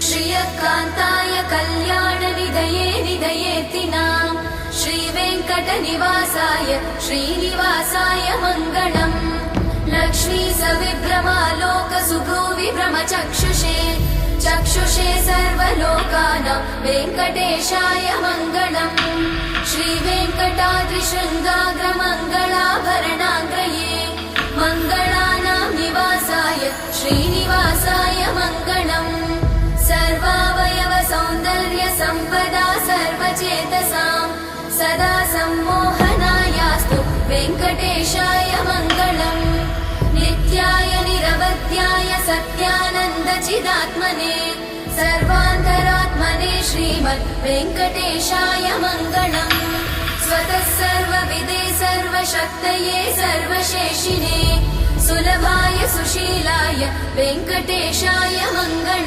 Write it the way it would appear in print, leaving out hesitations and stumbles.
श्रियकान्ताय कल्याणनिधये निधयेतिनां श्रीवेङ्कटनिवासाय श्रीनिवासाय मङ्गलम्। लक्ष्मी सविभ्रमालोकसुभ्रूविभ्रमचक्षुषे चक्षुषे सर्वलोकानां वेङ्कटेशाय मङ्गलम्। श्रीवेङ्कटाद्रिशृङ्गाग्रमङ्गलाभरणाग्रये मङ्गलानां निवासाय श्रीनिवासाय मङ्गलम्। सर्वावयव सौन्दर्य सम्पदा सर्वचेतसां सदा सम्मोहनायास्तु वेङ्कटेशाय मङ्गलम्। नित्याय निरवध्याय सत्यानन्दचिदात्मने सर्वान्तरात्मने श्रीमद् वेङ्कटेशाय मङ्गलम्। स्वतः सर्वविदे सर्वशक्तये सर्वशेषिने सुलभाय सुशीलाय वेङ्कटेशाय मङ्गलम्।